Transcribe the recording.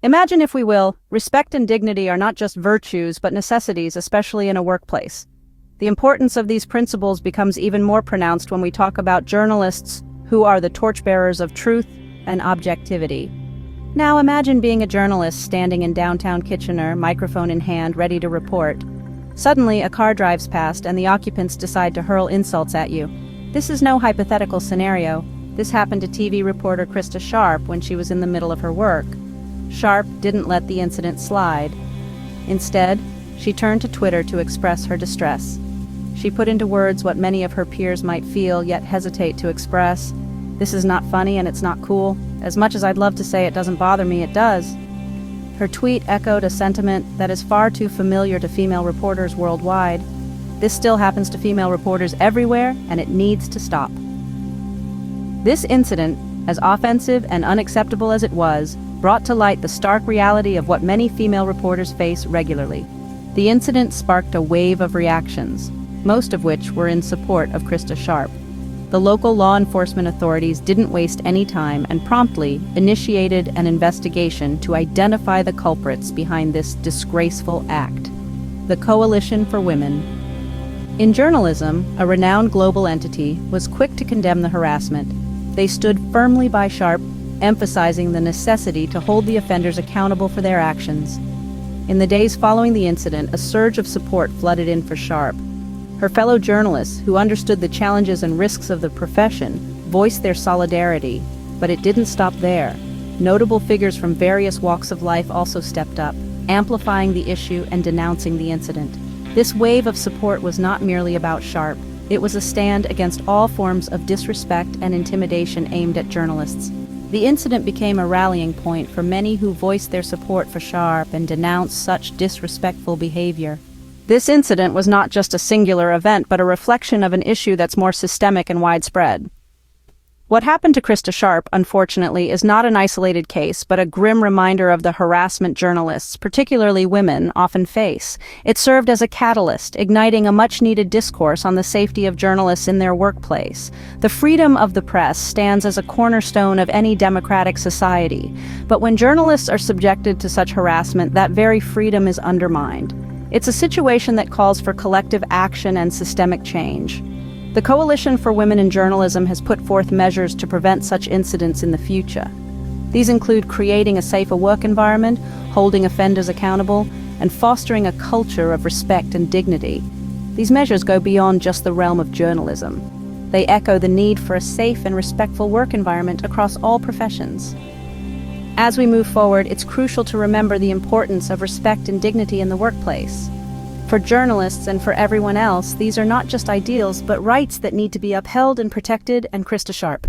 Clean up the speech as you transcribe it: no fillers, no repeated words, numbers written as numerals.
Imagine, if we will, respect and dignity are not just virtues but necessities, especially in a workplace. The importance of these principles becomes even more pronounced when we talk about journalists who are the torchbearers of truth and objectivity. Now imagine being a journalist standing in downtown Kitchener, microphone in hand, ready to report. Suddenly, a car drives past and the occupants decide to hurl insults at you. This is no hypothetical scenario. This happened to TV reporter Krista Sharpe when she was in the middle of her work. Sharpe didn't let the incident slide. Instead, she turned to Twitter to express her distress. She put into words what many of her peers might feel yet hesitate to express. This is not funny and it's not cool. As much as I'd love to say it doesn't bother me, it does. Her tweet echoed a sentiment that is far too familiar to female reporters worldwide. This still happens to female reporters everywhere, and it needs to stop. This incident, as offensive and unacceptable as it was, brought to light the stark reality of what many female reporters face regularly. The incident sparked a wave of reactions, most of which were in support of Krista Sharpe. The local law enforcement authorities didn't waste any time and promptly initiated an investigation to identify the culprits behind this disgraceful act. The Coalition for Women. In journalism, a renowned global entity was quick to condemn the harassment. They stood firmly by Sharpe, emphasizing the necessity to hold the offenders accountable for their actions. In the days following the incident, a surge of support flooded in for Sharpe. Her fellow journalists, who understood the challenges and risks of the profession, voiced their solidarity, but it didn't stop there. Notable figures from various walks of life also stepped up, amplifying the issue and denouncing the incident. This wave of support was not merely about Sharpe. It was a stand against all forms of disrespect and intimidation aimed at journalists. The incident became a rallying point for many who voiced their support for Sharpe and denounced such disrespectful behavior. This incident was not just a singular event, but a reflection of an issue that's more systemic and widespread. What happened to Krista Sharpe, unfortunately, is not an isolated case, but a grim reminder of the harassment journalists, particularly women, often face. It served as a catalyst, igniting a much-needed discourse on the safety of journalists in their workplace. The freedom of the press stands as a cornerstone of any democratic society, but when journalists are subjected to such harassment, that very freedom is undermined. It's a situation that calls for collective action and systemic change. The Coalition for Women in Journalism has put forth measures to prevent such incidents in the future. These include creating a safer work environment, holding offenders accountable, and fostering a culture of respect and dignity. These measures go beyond just the realm of journalism. They echo the need for a safe and respectful work environment across all professions. As we move forward, it's crucial to remember the importance of respect and dignity in the workplace. For journalists and for everyone else, these are not just ideals, but rights that need to be upheld and protected. And Krista Sharpe.